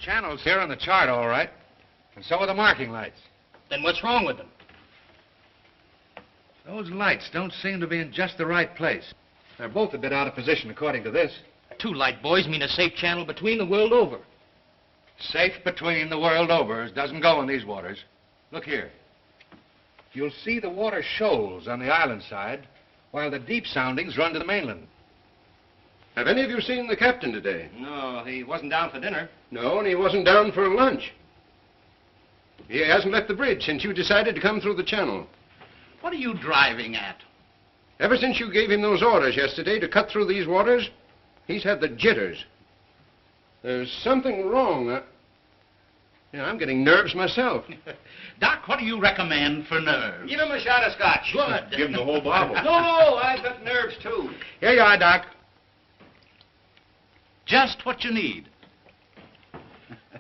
channel's here on the chart, all right. And so are the marking lights. Then what's wrong with them? Those lights don't seem to be in just the right place. They're both a bit out of position, according to this. 2 light buoys mean a safe channel between the world over. Safe between the world over doesn't go in these waters. Look here. You'll see the water shoals on the island side, while the deep soundings run to the mainland. Have any of you seen the captain today? No, he wasn't down for dinner. No, and he wasn't down for lunch. He hasn't left the bridge since you decided to come through the channel. What are you driving at? Ever since you gave him those orders yesterday to cut through these waters, he's had the jitters. There's something wrong. I'm getting nerves myself. Doc, what do you recommend for nerves? Give him a shot of scotch. Good. Give him the whole bottle. No, I've got nerves, too. Here you are, Doc. Just what you need.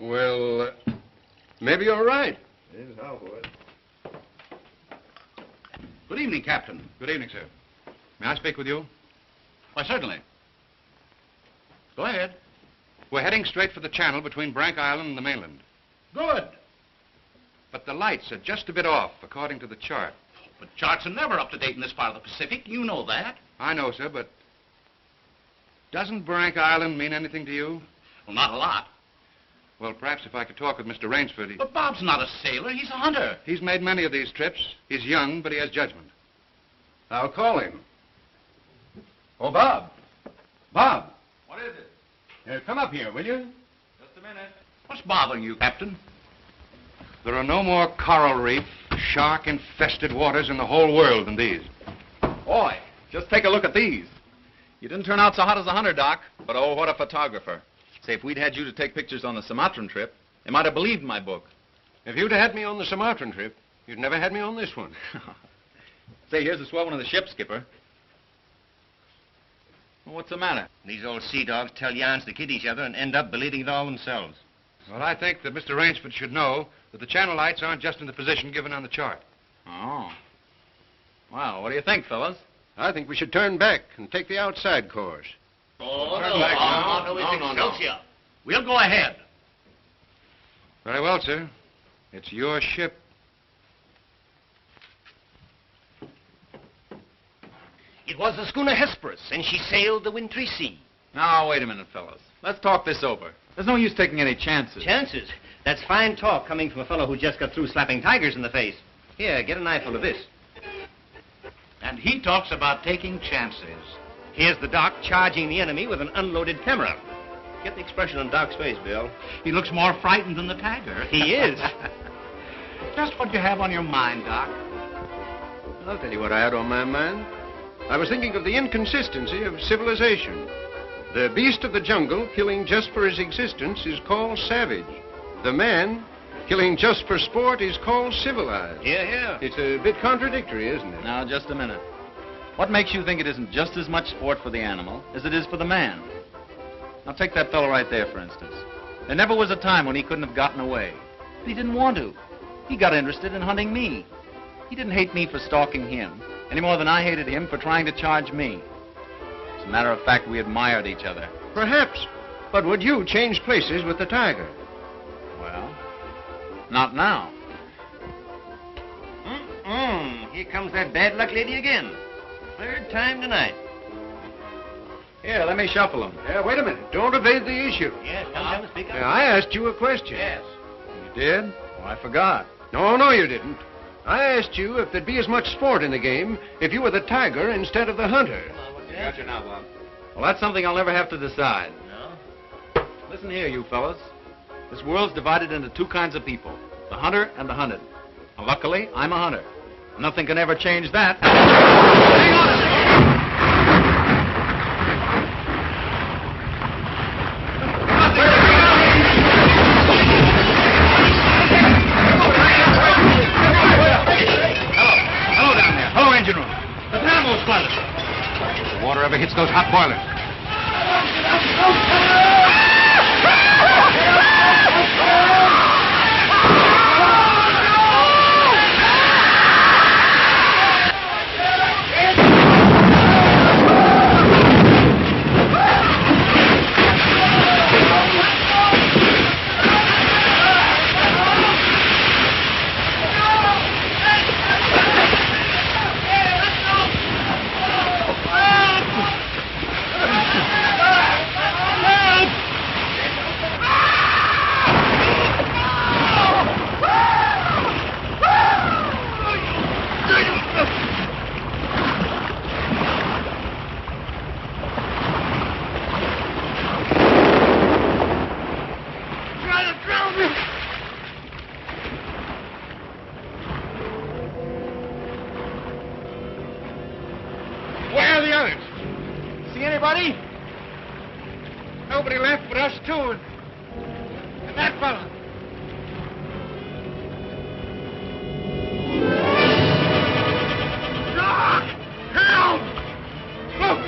Well, maybe you're right. Good evening, Captain. Good evening, sir. May I speak with you? Why, certainly. Go ahead. We're heading straight for the channel between Brank Island and the mainland. Good. But the lights are just a bit off, according to the chart. But charts are never up to date in this part of the Pacific. You know that. I know, sir, but doesn't Brank Island mean anything to you? Well, not a lot. Well, perhaps if I could talk with Mr. Rainsford. But Bob's not a sailor. He's a hunter. He's made many of these trips. He's young, but he has judgment. I'll call him. Oh, Bob. Bob. What is it? Come up here, will you? Just a minute. What's bothering you, Captain? There are no more coral reef, shark-infested waters in the whole world than these. Boy, just take a look at these. You didn't turn out so hot as a hunter, Doc, but oh, what a photographer. Say, if we'd had you to take pictures on the Sumatran trip, they might have believed my book. If you'd had me on the Sumatran trip, you'd never had me on this one. Say, here's a swell one of the ship, Skipper. Well, what's the matter? These old sea dogs tell yarns to kid each other and end up believing it all themselves. Well, I think that Mr. Rainsford should know that the channel lights aren't just in the position given on the chart. Oh. Well, what do you think, fellas? I think we should turn back and take the outside course. Oh, No. We'll go ahead. Very well, sir. It's your ship. It was the schooner Hesperus, and she sailed the wintry sea. Now, wait a minute, fellas. Let's talk this over. There's no use taking any chances. Chances? That's fine talk coming from a fellow who just got through slapping tigers in the face. Here, get an eyeful of this. And he talks about taking chances. Here's the Doc charging the enemy with an unloaded camera. Get the expression on Doc's face, Bill. He looks more frightened than the tiger. He is. Just what you have on your mind, Doc. I'll tell you what I had on my mind. I was thinking of the inconsistency of civilization. The beast of the jungle, killing just for his existence, is called savage. The man, killing just for sport, is called civilized. Yeah. It's a bit contradictory, isn't it? Now, just a minute. What makes you think it isn't just as much sport for the animal as it is for the man? Now, take that fellow right there, for instance. There never was a time when he couldn't have gotten away. But he didn't want to. He got interested in hunting me. He didn't hate me for stalking him, any more than I hated him for trying to charge me. As a matter of fact, we admired each other. Perhaps. But would you change places with the tiger? Well, not now. Here comes that bad luck lady again. Third time tonight. Here, let me shuffle him. Wait a minute. Don't evade the issue. Yes, come speak up. I asked you a question. Yes. You did? Oh, I forgot. No, you didn't. I asked you if there'd be as much sport in the game if you were the tiger instead of the hunter. Got you now, Bob. Well, that's something I'll never have to decide. No? Listen here, you fellas. This world's divided into 2 kinds of people, the hunter and the hunted. Now, luckily, I'm a hunter. Nothing can ever change that. Hang on a second! Hello down there. Hello, engine room. The dynamo squadron. If the water ever hits those hot boilers. anybody? Nobody left but us two and that fella. Doc! Help! Look!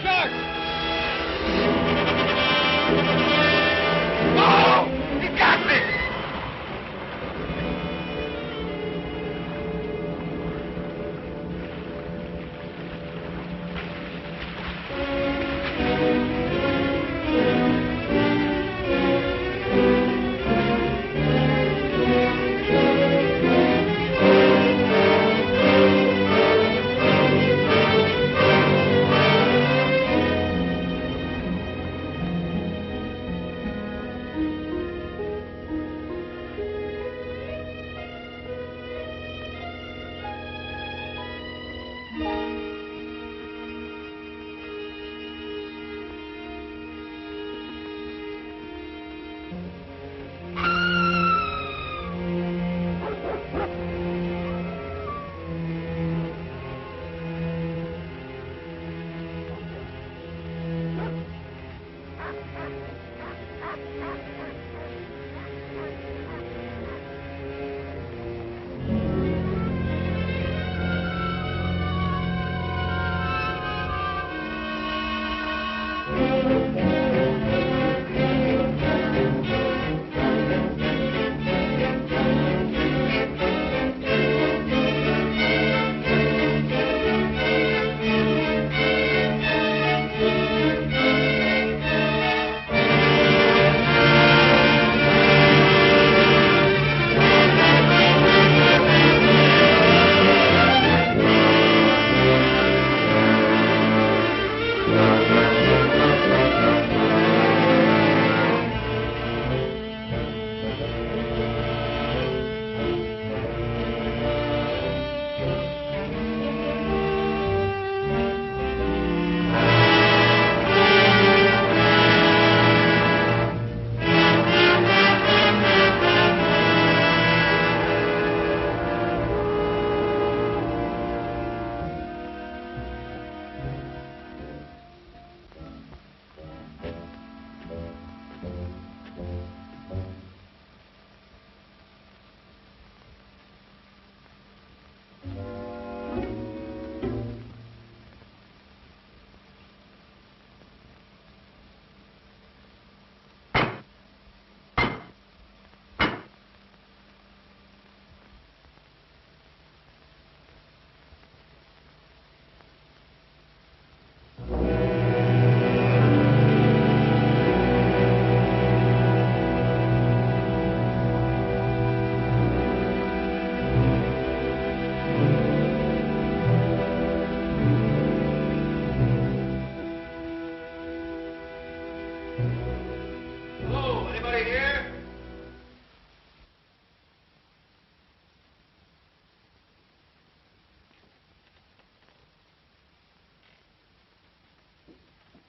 Shark! Oh! He got me!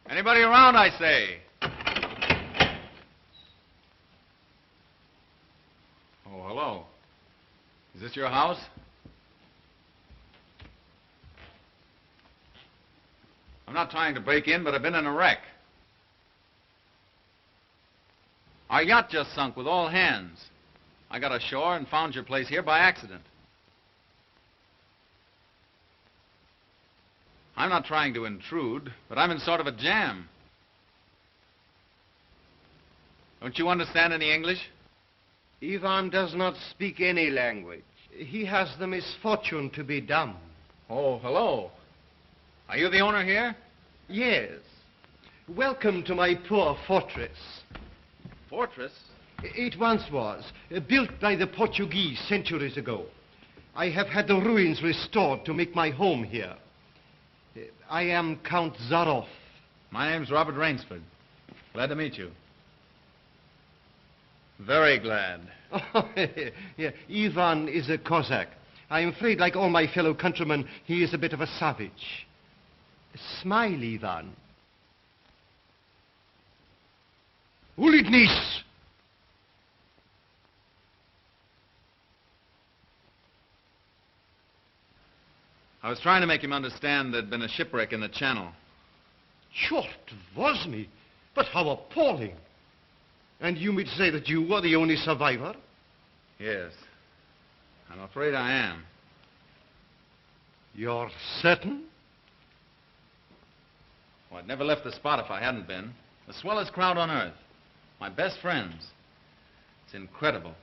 Anybody around, I say? Oh, hello. Is this your house? I'm not trying to break in, but I've been in a wreck. Our yacht just sunk with all hands. I got ashore and found your place here by accident. I'm not trying to intrude, but I'm in sort of a jam. Don't you understand any English? Ivan does not speak any language. He has the misfortune to be dumb. Oh, hello. Are you the owner here? Yes. Welcome to my poor fortress. Fortress? It once was, built by the Portuguese centuries ago. I have had the ruins restored to make my home here. I am Count Zaroff. My name's Robert Rainsford. Glad to meet you. Very glad. Oh, yeah. Ivan is a Cossack. I'm afraid, like all my fellow countrymen, he is a bit of a savage. Smile, Ivan. Ulitnis! I was trying to make him understand there'd been a shipwreck in the channel. Sure, it was me. But how appalling. And you mean to say that you were the only survivor? Yes. I'm afraid I am. You're certain? Well, I'd never left the spot if I hadn't been. The swellest crowd on earth. My best friends. It's incredible.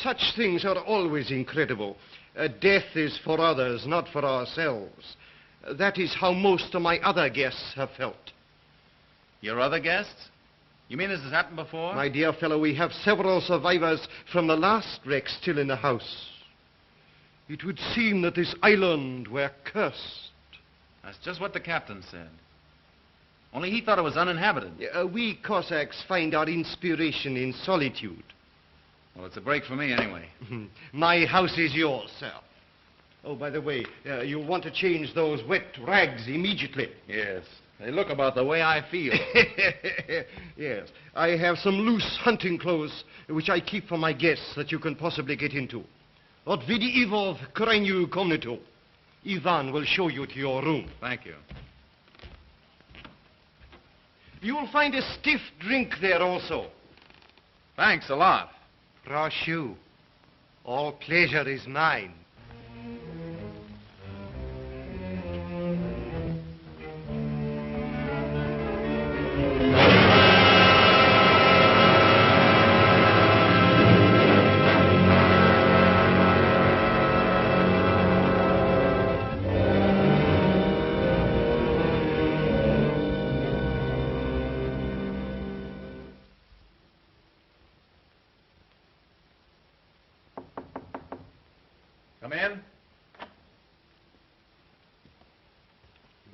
Such things are always incredible. Death is for others, not for ourselves. That is how most of my other guests have felt. Your other guests? You mean this has happened before? My dear fellow, we have several survivors from the last wreck still in the house. It would seem that this island were cursed. That's just what the captain said. Only he thought it was uninhabited. We Cossacks find our inspiration in solitude. Well, it's a break for me anyway. My house is yours, sir. Oh, by the way, you'll want to change those wet rags immediately. Yes. They look about the way I feel. Yes. I have some loose hunting clothes which I keep for my guests that you can possibly get into. Od vidi Ivo v krajnju komnatu. Ivan will show you to your room. Thank you. You'll find a stiff drink there also. Thanks a lot. Proszę. All pleasure is mine. Come in.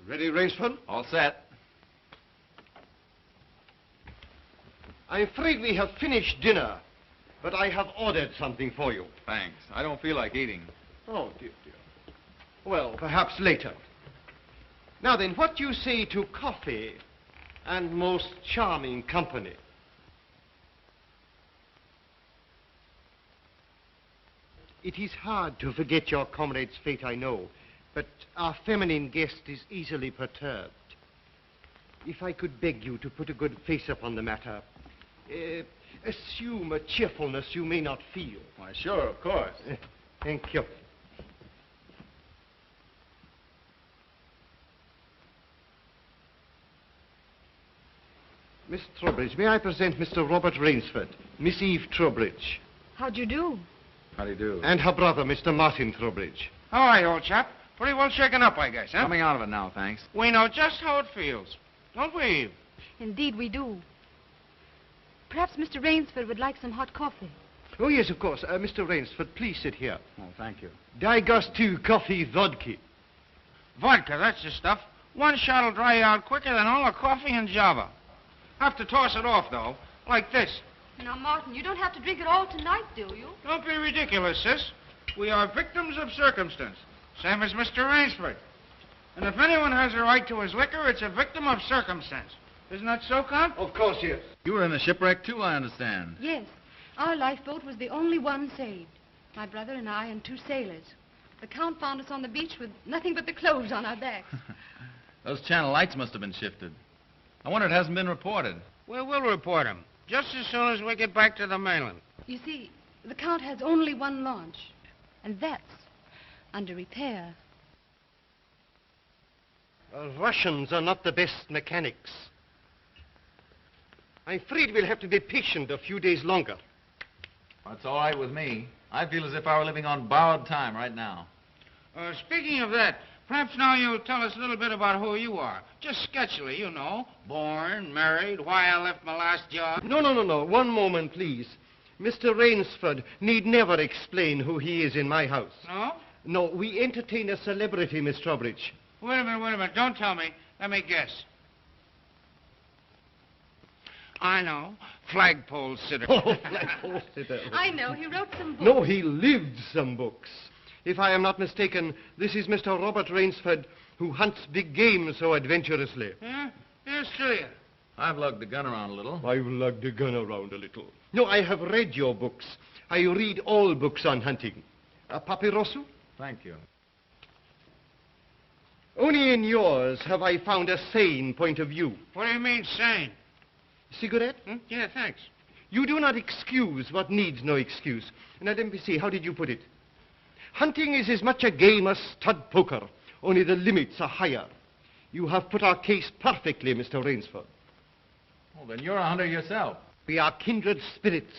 Ready, Rainsford? All set. I'm afraid we have finished dinner, but I have ordered something for you. Thanks. I don't feel like eating. Oh, dear, dear. Well, perhaps later. Now then, what do you say to coffee and most charming company? It is hard to forget your comrade's fate, I know, but our feminine guest is easily perturbed. If I could beg you to put a good face upon the matter, assume a cheerfulness you may not feel. Why, sure, of course. Thank you. Miss Trowbridge, may I present Mr. Robert Rainsford, Miss Eve Trowbridge, How'd you do? How do you do? and her brother, Mr. Martin Trowbridge. All right, old chap. Pretty well shaken up, I guess, huh? Coming out of it now, thanks. We know just how it feels. Don't we, Eve? Indeed, we do. Perhaps Mr. Rainsford would like some hot coffee. Oh, yes, of course. Mr. Rainsford, please sit here. Oh, thank you. Daj gostu coffee vodka. Vodka, that's the stuff. One shot'll dry you out quicker than all the coffee in Java. Have to toss it off, though, like this. Now, Martin, you don't have to drink it all tonight, do you? Don't be ridiculous, sis. We are victims of circumstance, same as Mr. Rainsford. And if anyone has a right to his liquor, it's a victim of circumstance. Isn't that so, Count? Of course, yes. You were in the shipwreck, too, I understand. Yes. Our lifeboat was the only one saved. My brother and I and two sailors. The Count found us on the beach with nothing but the clothes on our backs. Those channel lights must have been shifted. I wonder it hasn't been reported. We will report him, just as soon as we get back to the mainland. You see, the Count has only one launch, and that's under repair. Russians are not the best mechanics. I'm afraid we'll have to be patient a few days longer. That's all right with me. I feel as if I were living on borrowed time right now. Speaking of that, perhaps now you'll tell us a little bit about who you are. Just sketchily, you know. Born, married, why I left my last job. No. One moment, please. Mr. Rainsford need never explain who he is in my house. No? No, we entertain a celebrity, Miss Trowbridge. Wait a minute. Don't tell me. Let me guess. I know. Flagpole sitter. Oh, flagpole sitter. I know. He wrote some books. No, he lived some books. If I am not mistaken, this is Mr. Robert Rainsford, who hunts big game so adventurously. Yeah? Here's to you. I've lugged the gun around a little. I've lugged the gun around a little. No, I have read your books. I read all books on hunting. Papirosu? Thank you. Only in yours have I found a sane point of view. What do you mean, sane? Cigarette? Yeah, thanks. You do not excuse what needs no excuse. Now, let me see, how did you put it? Hunting is as much a game as stud poker, only the limits are higher. You have put our case perfectly, Mr. Rainsford. Well, then you're a hunter yourself. We are kindred spirits.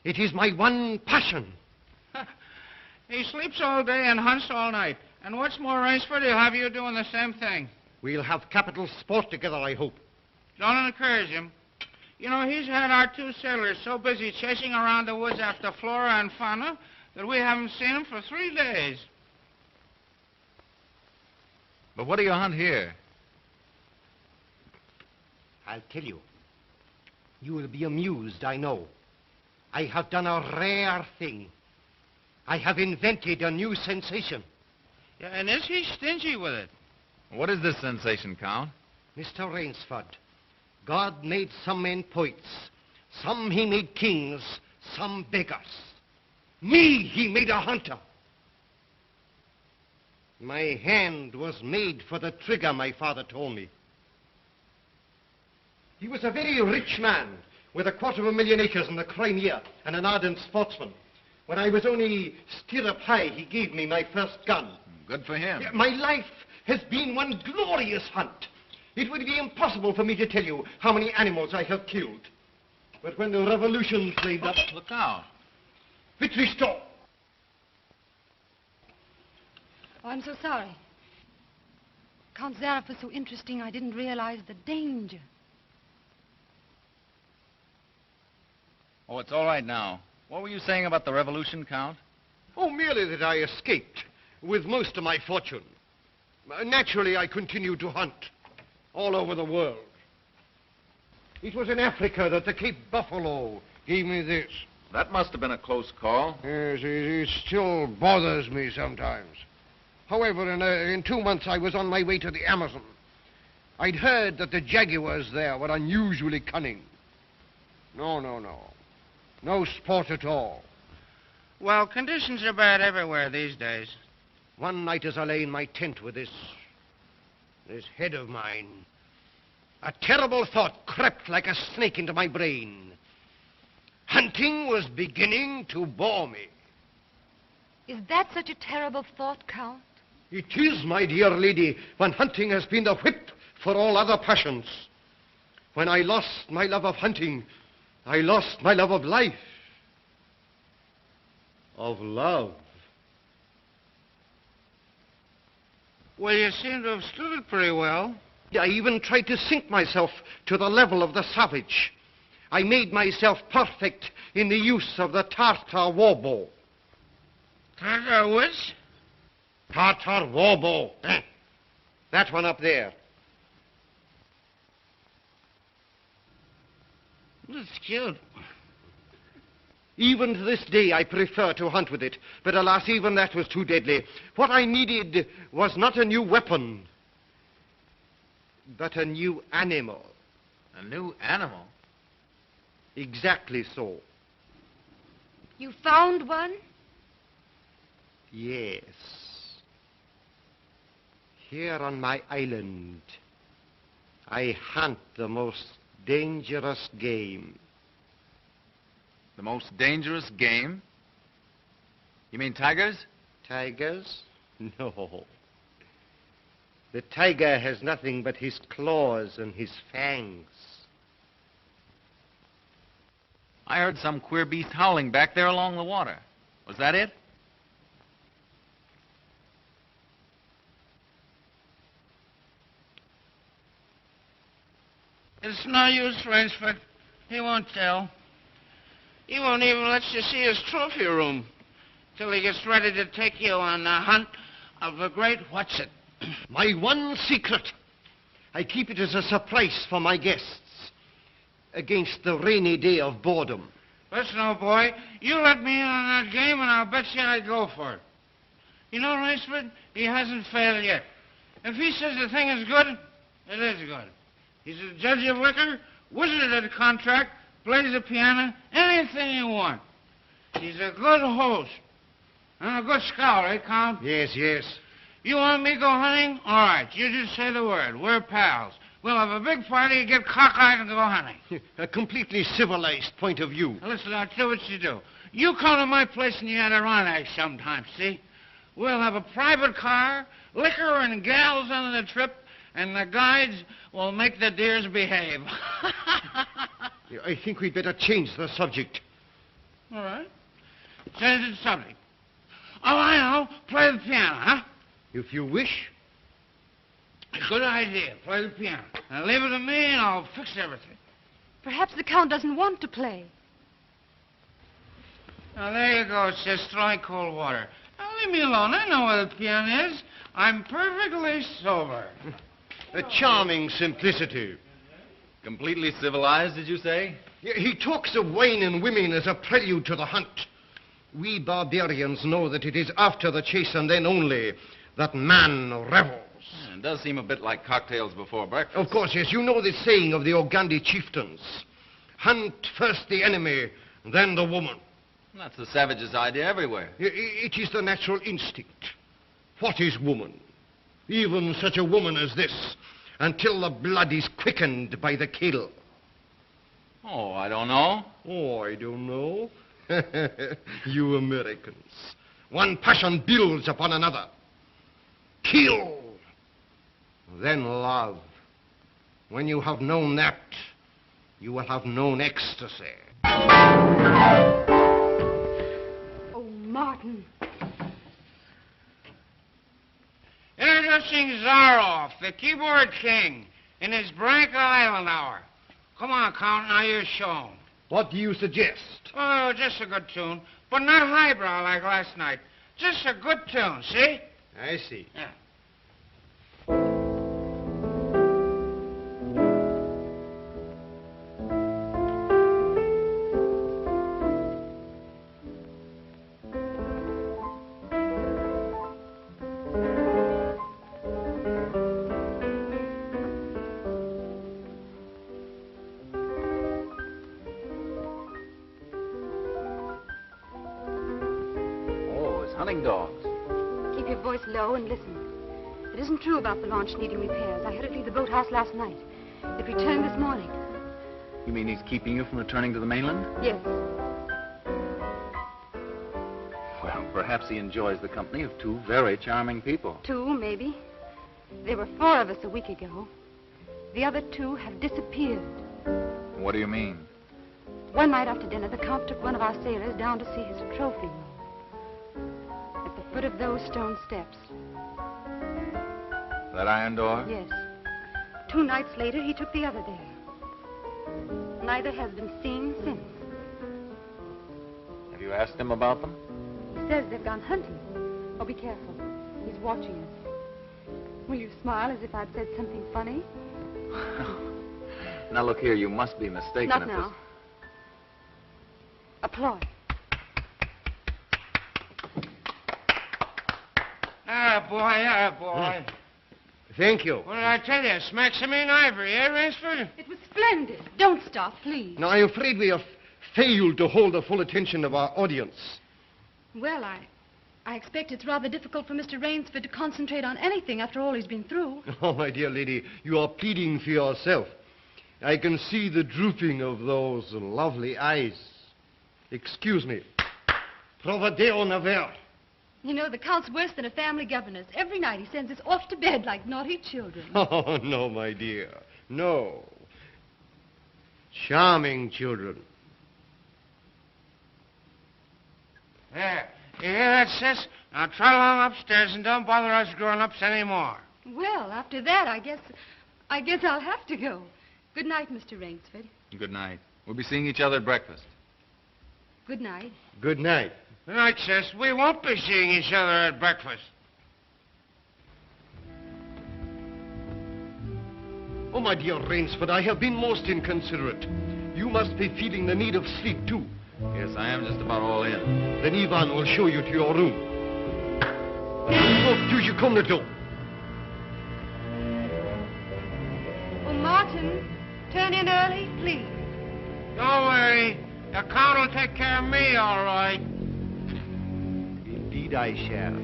It is my one passion. He sleeps all day and hunts all night. And what's more, Rainsford, he'll have you doing the same thing. We'll have capital sport together, I hope. Don't encourage him. You know, he's had our 2 sailors so busy chasing around the woods after flora and fauna that we haven't seen him for 3 days. But what do you hunt here? I'll tell you. You will be amused, I know. I have done a rare thing. I have invented a new sensation. Yeah, and is he stingy with it? What is this sensation, Count? Mr. Rainsford, God made some men poets. Some he made kings, some beggars. Me he made a hunter. My hand was made for the trigger, my father told me. He was a very rich man with 250,000 acres in the Crimea and an ardent sportsman. When I was only stirrup high, he gave me my first gun. Good for him. My life has been one glorious hunt. It would be impossible for me to tell you how many animals I have killed. But when the revolution flamed up... Look out. Victory stop! Oh, I'm so sorry. Count Zaroff was so interesting, I didn't realize the danger. Oh, it's all right now. What were you saying about the revolution, Count? Oh, merely that I escaped with most of my fortune. Naturally, I continued to hunt all over the world. It was in Africa that the Cape Buffalo gave me this. That must have been a close call. Yes, it still bothers me sometimes. However, in 2 months, I was on my way to the Amazon. I'd heard that the jaguars there were unusually cunning. No. No sport at all. Well, conditions are bad everywhere these days. One night as I lay in my tent with this head of mine, a terrible thought crept like a snake into my brain. Hunting was beginning to bore me. Is that such a terrible thought, Count? It is, my dear lady, when hunting has been the whip for all other passions. When I lost my love of hunting, I lost my love of life. Of love. Well, you seem to have stood it pretty well. I even tried to sink myself to the level of the savage. I made myself perfect in the use of the Tartar war bow. Tartar which? Tartar war bow. That one up there. That's cute. Even to this day, I prefer to hunt with it. But alas, even that was too deadly. What I needed was not a new weapon, but a new animal. A new animal? Exactly so. You found one? Yes. Here on my island, I hunt the most dangerous game. The most dangerous game? You mean tigers? Tigers? No. The tiger has nothing but his claws and his fangs. I heard some queer beast howling back there along the water. Was that it? It's no use, Rainsford. He won't tell. He won't even let you see his trophy room till he gets ready to take you on the hunt of the great what's-it. My one secret. I keep it as a surprise for my guests against the rainy day of boredom. Listen, old boy, you let me in on that game and I'll bet you I'd go for it. You know, Rainsford, he hasn't failed yet. If he says the thing is good, it is good. He's a judge of liquor, wizard at a contract, plays the piano, anything you want. He's a good host. And a good scholar, eh, Count? Yes. You want me to go hunting? All right, you just say the word. We're pals. We'll have a big party, get cockeyed, and go hunting. A completely civilized point of view. Now, listen, I'll tell you what you do. You come to my place in the Adirondack sometime, see? We'll have a private car, liquor and gals on the trip, and the guides will make the deers behave. I think we'd better change the subject. All right. Change the subject. Oh, I know. Play the piano, huh? If you wish. Good idea. Play the piano. Now leave it to me, and I'll fix everything. Perhaps the Count doesn't want to play. Now, there you go. It's just throwing cold water. Now, leave me alone. I know where the piano is. I'm perfectly sober. A charming simplicity. Completely civilized, did you say? He talks of wine and women as a prelude to the hunt. We barbarians know that it is after the chase and then only that man revels. It does seem a bit like cocktails before breakfast. Of course, yes. You know the saying of the Ogandi chieftains. Hunt first the enemy, then the woman. That's the savage's idea everywhere. It is the natural instinct. What is woman? Even such a woman as this, until the blood is quickened by the kill. Oh, I don't know. Oh, I don't know. You Americans. One passion builds upon another. Kill. Then love. When you have known that, you will have known ecstasy. Oh, Martin. Introducing Zaroff, the keyboard king, in his Branca Island hour. Come on, Count, now you're shown. What do you suggest? Oh, just a good tune, but not highbrow like last night. Just a good tune, see? I see. Yeah. Hunting dogs. Keep your voice low and listen. It isn't true about the launch needing repairs. I had it leave the boathouse last night. It returned this morning. You mean he's keeping you from returning to the mainland? Yes. Well, perhaps he enjoys the company of two very charming people. Two, maybe. There were 4 of us a week ago. The other 2 have disappeared. What do you mean? One night after dinner, the Count took one of our sailors down to see his trophy room. At the foot of those stone steps. That iron door? Yes. 2 nights later, he took the other there. Neither has been seen since. Have you asked him about them? He says they've gone hunting. Oh, be careful. He's watching us. Will you smile as if I'd said something funny? Now, look here, you must be mistaken. Not now. Applause. Ah, boy. Thank you. What did I tell you? Smack some in ivory, eh, Rainsford? It was splendid. Don't stop, please. Now, I'm afraid we have failed to hold the full attention of our audience. Well, I expect it's rather difficult for Mr. Rainsford to concentrate on anything after all he's been through. Oh, my dear lady, you are pleading for yourself. I can see the drooping of those lovely eyes. Excuse me. Provadeo naver. You know, the Count's worse than a family governess. Every night he sends us off to bed like naughty children. Oh, no, my dear. No. Charming children. There. You hear that, sis? Now trot along upstairs and don't bother us grown-ups anymore. Well, after that, I guess I'll have to go. Good night, Mr. Rainsford. Good night. We'll be seeing each other at breakfast. Good night. Good night. Good night, sis. We won't be seeing each other at breakfast. Oh, my dear Rainsford, I have been most inconsiderate. You must be feeling the need of sleep, too. Yes, I am just about all in. Then Ivan will show you to your room. Oh, do you come the door? Oh, Martin, turn in early, please. Don't worry. The Count will take care of me, all right. Indeed I shall.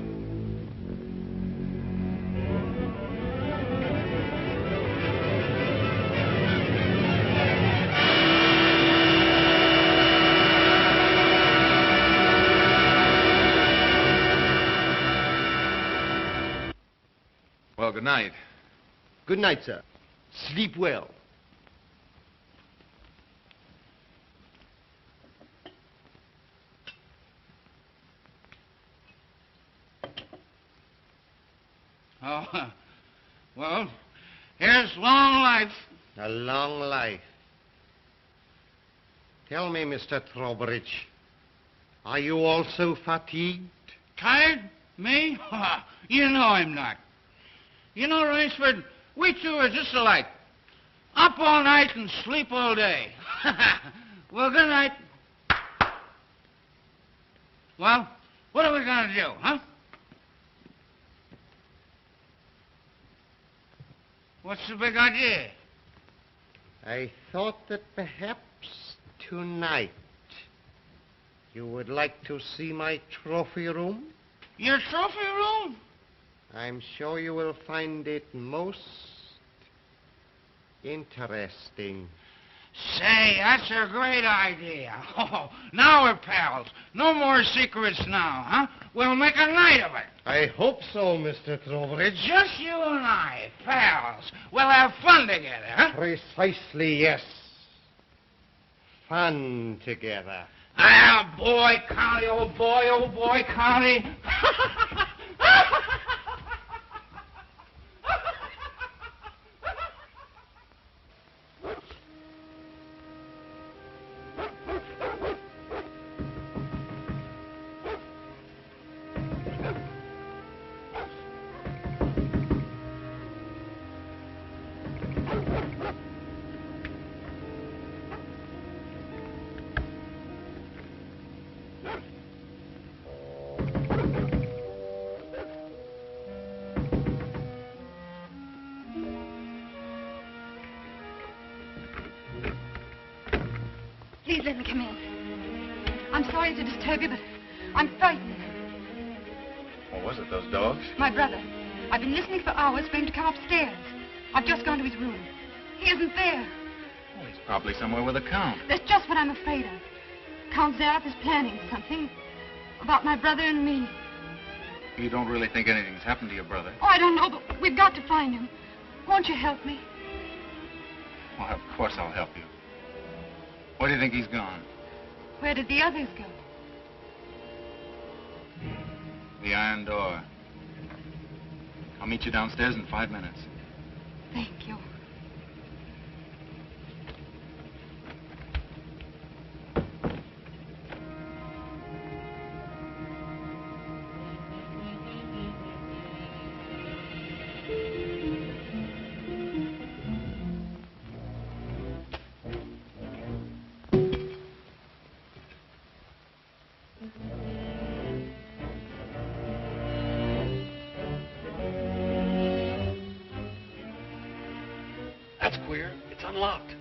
Well, good night. Good night, sir. Sleep well. Oh, well, here's long life. A long life. Tell me, Mr. Trowbridge, are you also fatigued? Tired? Me? You know I'm not. You know, Rainsford, we two are just alike. Up all night and sleep all day. Well, good night. Well, what are we going to do, huh? What's the big idea? I thought that perhaps tonight you would like to see my trophy room. Your trophy room? I'm sure you will find it most interesting. Say, that's a great idea. Oh, now we're pals. No more secrets now, huh? We'll make a night of it. I hope so, Mr. Trowbridge. Just you and I, pals. We'll have fun together, huh? Precisely, yes. Fun together. Ah, boy, Connie, old boy, Connie. Please let me come in. I'm sorry to disturb you, but I'm frightened. What was it, those dogs? My brother. I've been listening for hours for him to come upstairs. I've just gone to his room. He isn't there. Well, he's probably somewhere with the Count. That's just what I'm afraid of. Count Zaroff is planning something about my brother and me. You don't really think anything's happened to your brother? Oh, I don't know, but we've got to find him. Won't you help me? Well, of course I'll help you. Where do you think he's gone? Where did the others go? The iron door. I'll meet you downstairs in 5 minutes. Thank you. That's queer. It's unlocked.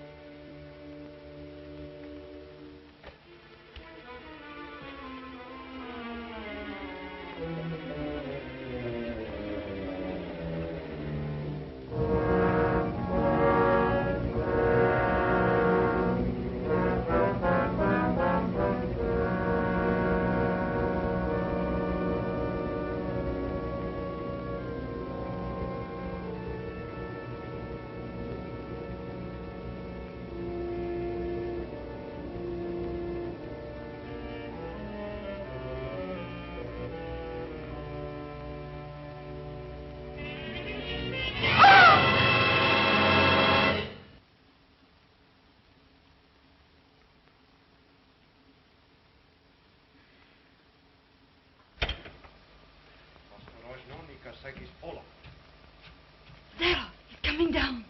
Zaroff, he's coming down.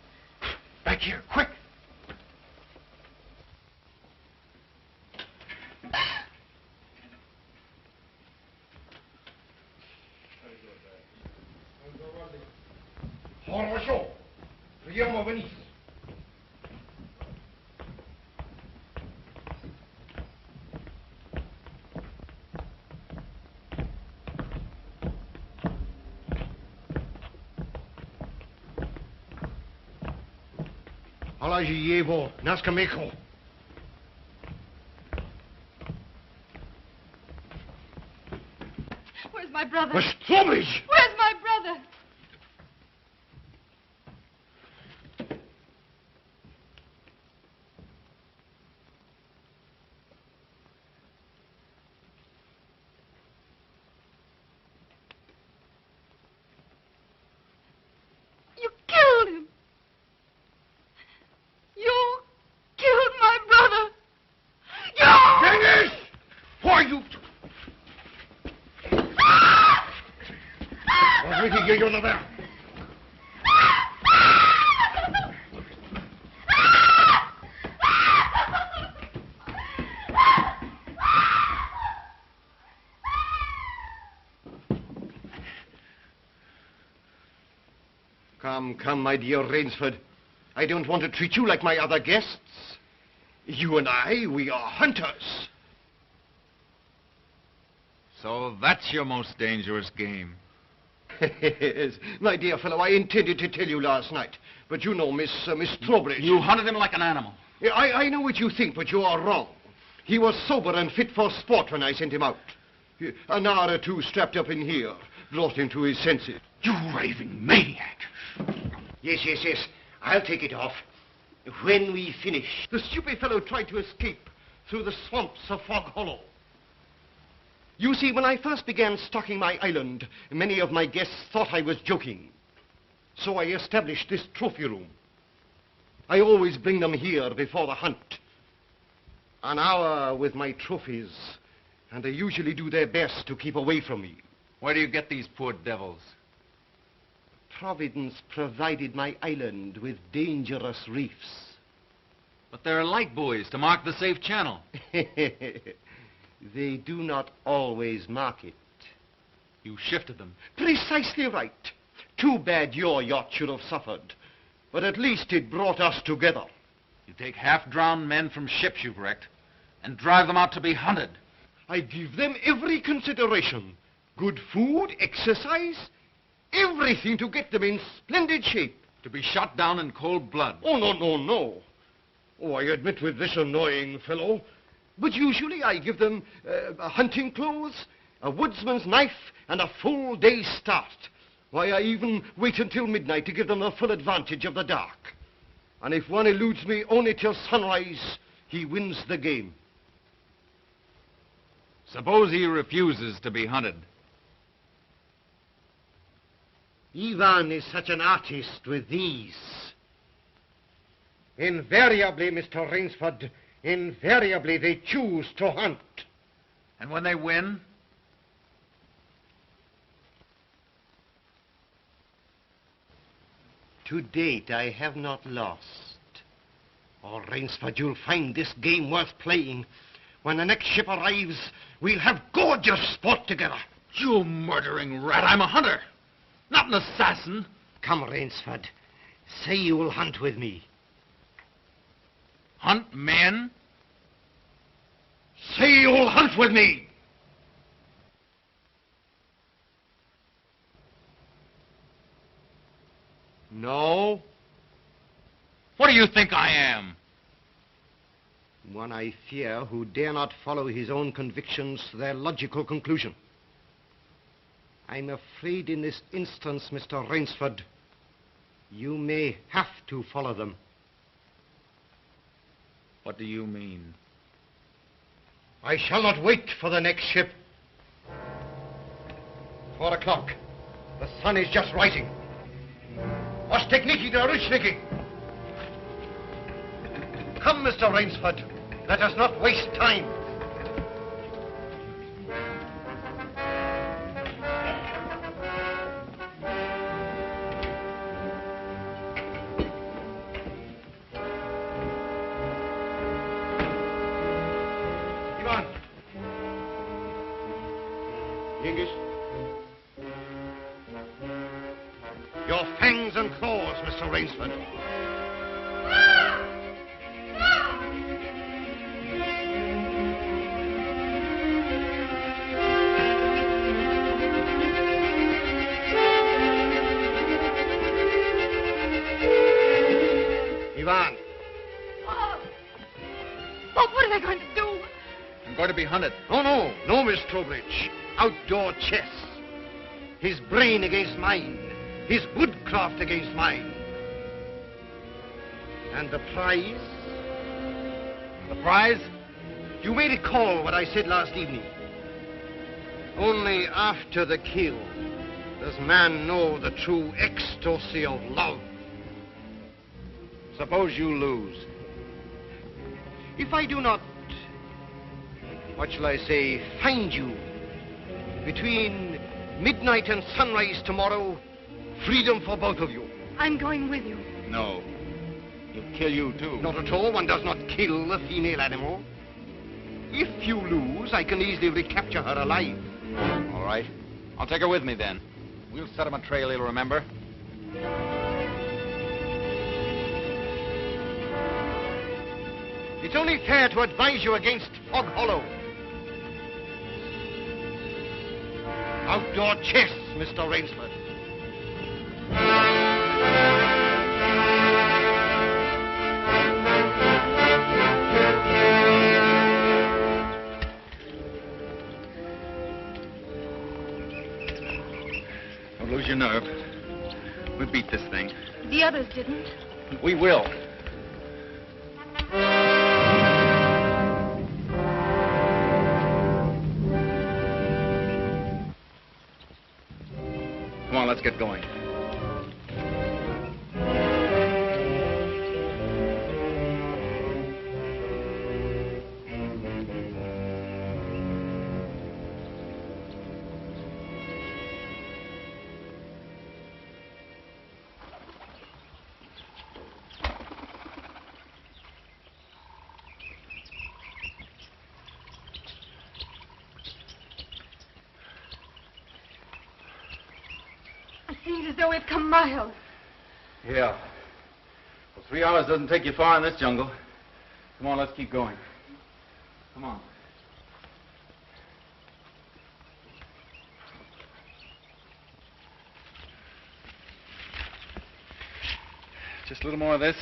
Back here, quick. Хорошо. Приема вниз. Положи его на скамейку. Where's my brother? Что, блядь? Where's my brother? you, you there? Come, my dear Rainsford. I don't want to treat you like my other guests. You and I, we are hunters. So that's your most dangerous game. Yes, my dear fellow, I intended to tell you last night. But you know, Miss Trowbridge... You hunted him like an animal. I know what you think, but you are wrong. He was sober and fit for sport when I sent him out. An hour or two strapped up in here brought him to his senses. You raving maniac. Yes. I'll take it off. When we finish. The stupid fellow tried to escape through the swamps of Fog Hollow. You see, when I first began stocking my island, many of my guests thought I was joking. So I established this trophy room. I always bring them here before the hunt. An hour with my trophies, and they usually do their best to keep away from me. Where do you get these poor devils? Providence provided my island with dangerous reefs. But there are light buoys to mark the safe channel. They do not always mark it. You shifted them. Precisely right. Too bad your yacht should have suffered. But at least it brought us together. You take half-drowned men from ships you've wrecked and drive them out to be hunted. I give them every consideration. Good food, exercise, everything to get them in splendid shape. To be shot down in cold blood. Oh, no. Oh, I admit with this annoying fellow. But usually I give them hunting clothes, a woodsman's knife, and a full day's start. Why, I even wait until midnight to give them the full advantage of the dark. And if one eludes me only till sunrise, he wins the game. Suppose he refuses to be hunted. Ivan is such an artist with these. Invariably, Mr. Rainsford, invariably they choose to hunt. And when they win? To date, I have not lost. Oh, Rainsford, you'll find this game worth playing. When the next ship arrives, we'll have gorgeous sport together. You murdering rat, I'm a hunter, not an assassin. Come, Rainsford, say you will hunt with me. Hunt men? Say you'll hunt with me! No? What do you think I am? One, I fear, who dare not follow his own convictions to their logical conclusion. I'm afraid in this instance, Mr. Rainsford, you may have to follow them. What do you mean? I shall not wait for the next ship. 4 o'clock. The sun is just rising. Was techniki der Rutschniki? Come, Mr. Rainsford. Let us not waste time. Ivan. English. Your fangs and claws, Mr. Rainsford. Ivan. Bob, what are they going to do? I'm going to be hunted. No, Miss Trowbridge. Outdoor chess. His brain against mine. His woodcraft against mine. And the prize? The prize? You may recall what I said last evening. Only after the kill does man know the true ecstasy of love. Suppose you lose. If I do not, what shall I say, find you between midnight and sunrise tomorrow, Freedom for both of you. I'm going with you. No. He'll kill you, too. Not at all. One does not kill a female animal. If you lose, I can easily recapture her alive. All right. I'll take her with me, then. We'll set him a trail he'll remember. It's only fair to advise you against Fog Hollow. Outdoor chess, Mr. Rainsford. Don't lose your nerve. We'll beat this thing. The others didn't. We will. Come on, let's get going. Seems as though we've come miles. Yeah. Well, 3 hours doesn't take you far in this jungle. Come on, let's keep going. Come on. Just a little more of this,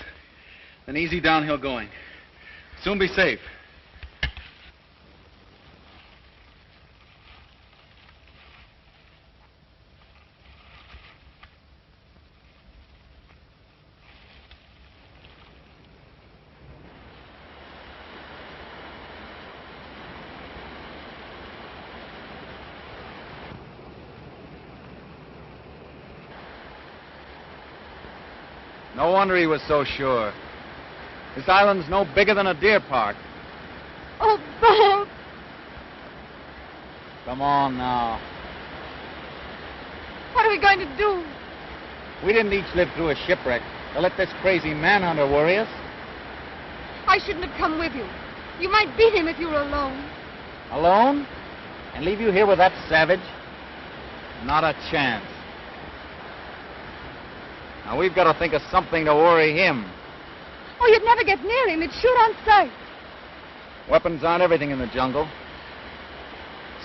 then easy downhill going. Soon be safe. No wonder he was so sure. This island's no bigger than a deer park. Oh, Bob! Come on now. What are we going to do? We didn't each live through a shipwreck to let this crazy manhunter worry us. I shouldn't have come with you. You might beat him if you were alone. Alone? And leave you here with that savage? Not a chance. Now, we've got to think of something to worry him. Oh, you'd never get near him. He'd shoot on sight. Weapons aren't everything in the jungle.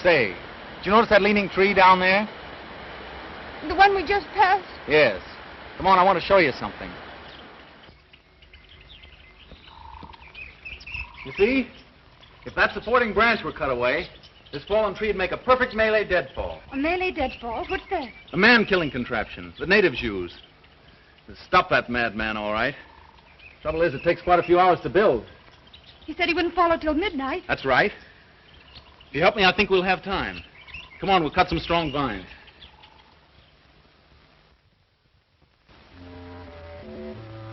Say, did you notice that leaning tree down there? The one we just passed? Yes. Come on, I want to show you something. You see? If that supporting branch were cut away, this fallen tree would make a perfect melee deadfall. A melee deadfall? What's that? A man-killing contraption the natives use. It'll stop that madman, all right. Trouble is, it takes quite a few hours to build. He said he wouldn't follow till midnight. That's right. If you help me, I think we'll have time. Come on, we'll cut some strong vines.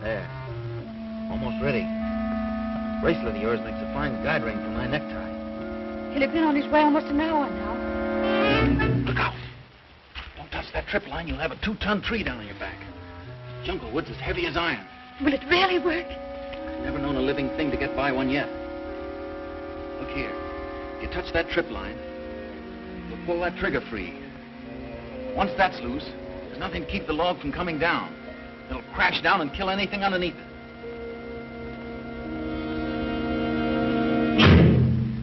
There. Almost ready. Bracelet of yours makes a fine guide ring for my necktie. He'll have been on his way almost an hour now. Look out. Don't touch that trip line. You'll have a 2-ton tree down on your back. Jungle wood's as heavy as iron. Will it really work? Never known a living thing to get by one yet. Look here. If you touch that trip line, you'll pull that trigger free. Once that's loose, there's nothing to keep the log from coming down. It'll crash down and kill anything underneath it.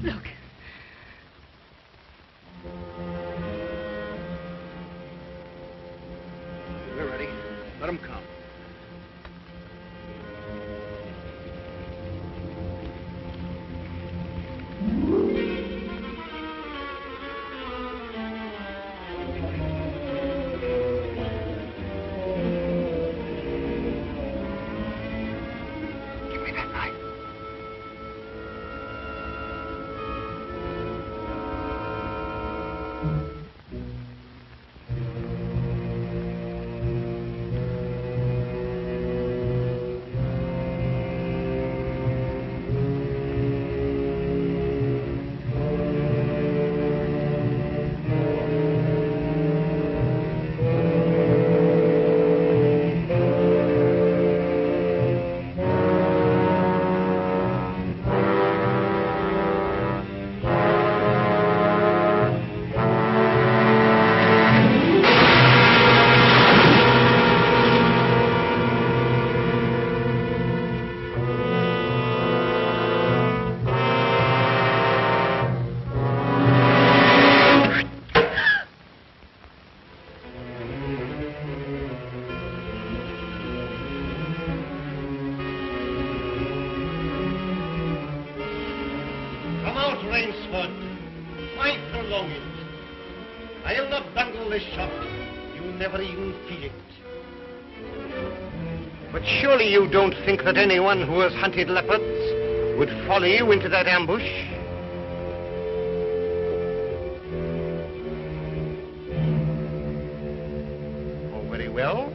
Look. We're ready. Let them come. Give me that knife. Rainsford, why prolong it? I'll not bungle this shot. You'll never even feel it. But surely you don't think that anyone who has hunted leopards would follow you into that ambush? Oh, very well.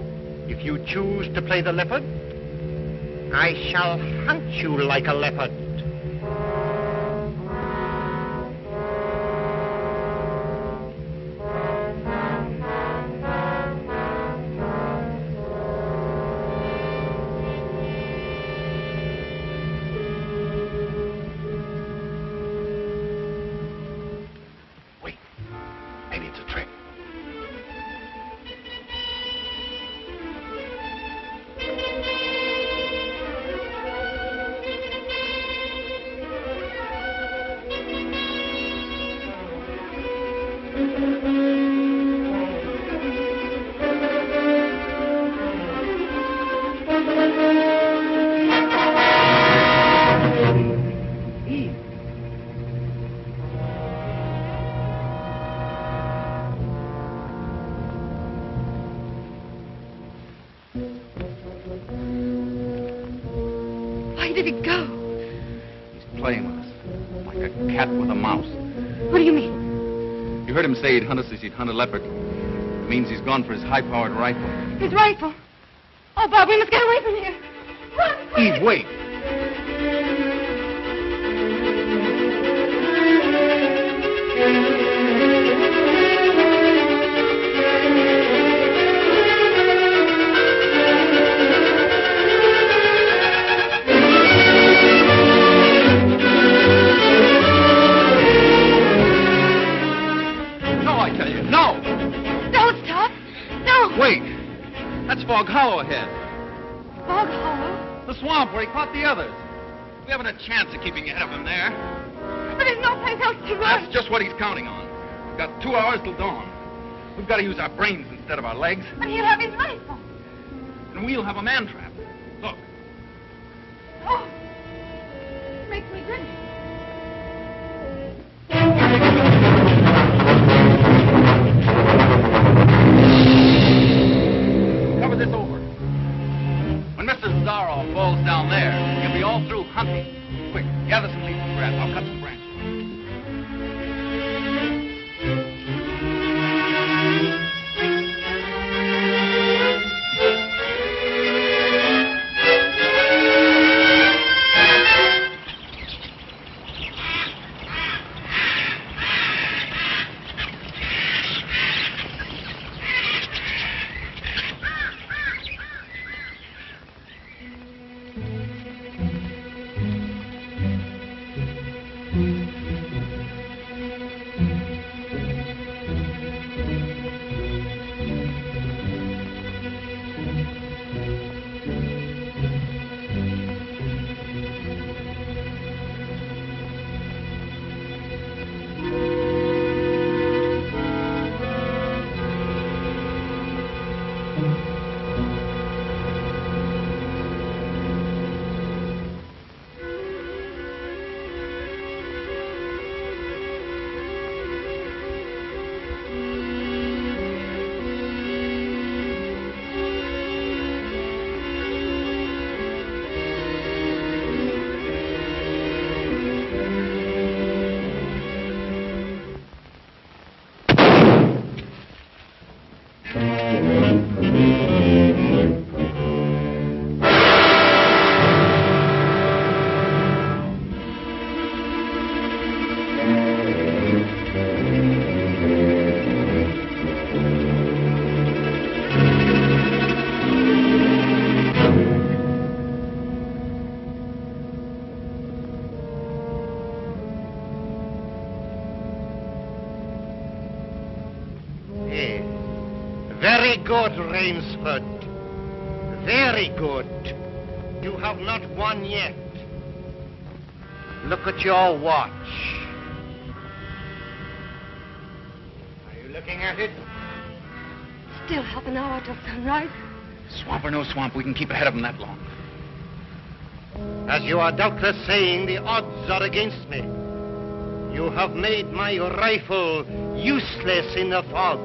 If you choose to play the leopard, I shall hunt you like a leopard. Where did he go? He's playing with us, like a cat with a mouse. What do you mean? You heard him say he'd hunt us as he'd hunt a leopard. It means he's gone for his high-powered rifle. His rifle. Oh, Bob, we must get away from here. Run, quick. Eve, wait. Wait! That's Fog Hollow ahead. Fog Hollow? The swamp where he caught the others. We haven't a chance of keeping ahead of him there. But there's no place else to run. That's just what he's counting on. We've got 2 hours till dawn. We've got to use our brains instead of our legs. But he'll have his rifle. And we'll have a man trap. Look. Oh. Makes me grin. Cover this over. When Mr. Zaroff falls down there, he'll be all through hunting. Quick, gather some leaves and grass. I'll cut some branches. Very good, Rainsford. Very good. You have not won yet. Look at your watch. Are you looking at it? Still half an hour till sunrise. Swamp or no swamp, we can keep ahead of them that long. As you are doubtless saying, the odds are against me. You have made my rifle useless in the fog.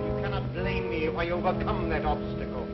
You cannot blame me if I overcome that obstacle.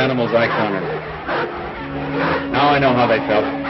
animals I cornered. Now I know how they felt.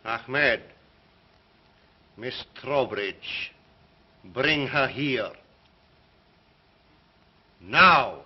Ahmed, Miss Trowbridge, bring her here. Now.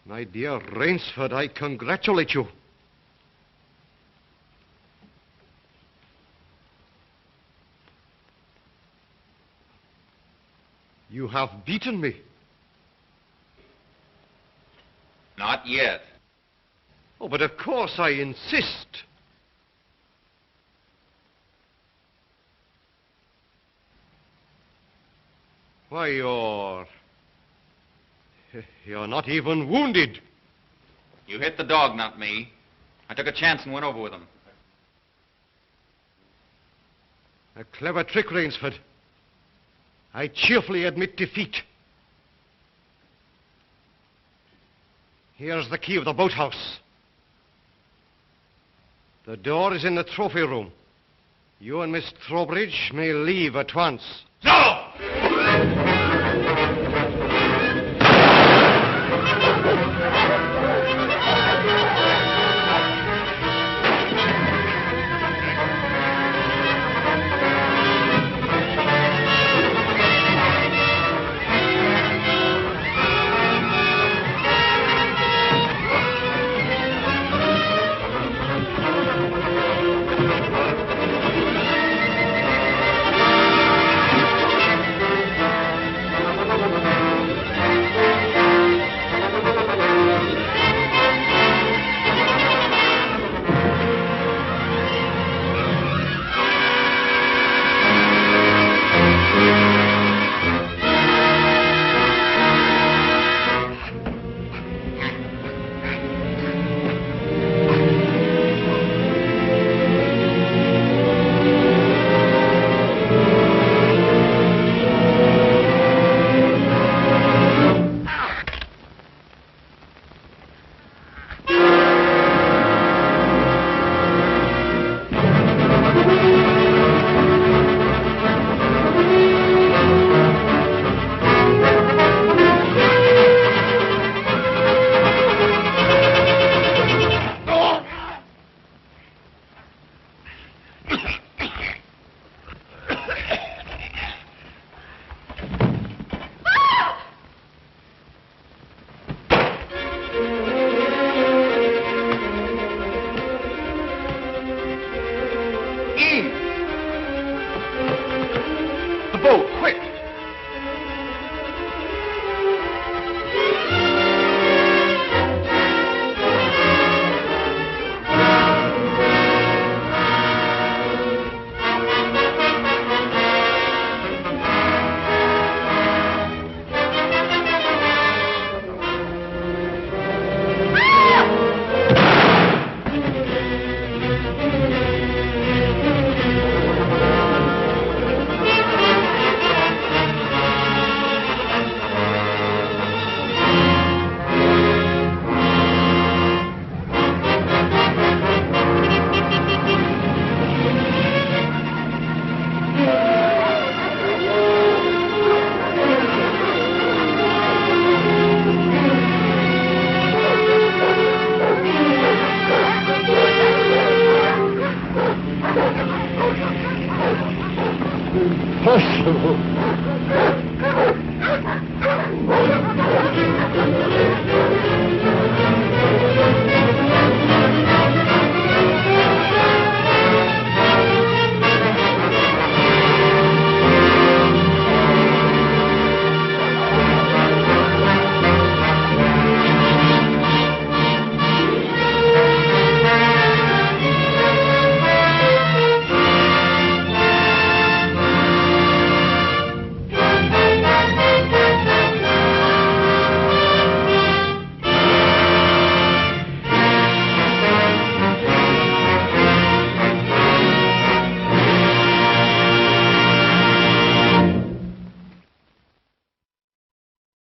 My dear Rainsford, I congratulate you. You have beaten me. Not yet. Oh, but of course I insist. Why, you're not even wounded. You hit the dog, not me. I took a chance and went over with him. A clever trick, Rainsford. I cheerfully admit defeat. Here's the key of the boathouse. The door is in the trophy room. You and Miss Trowbridge may leave at once. No!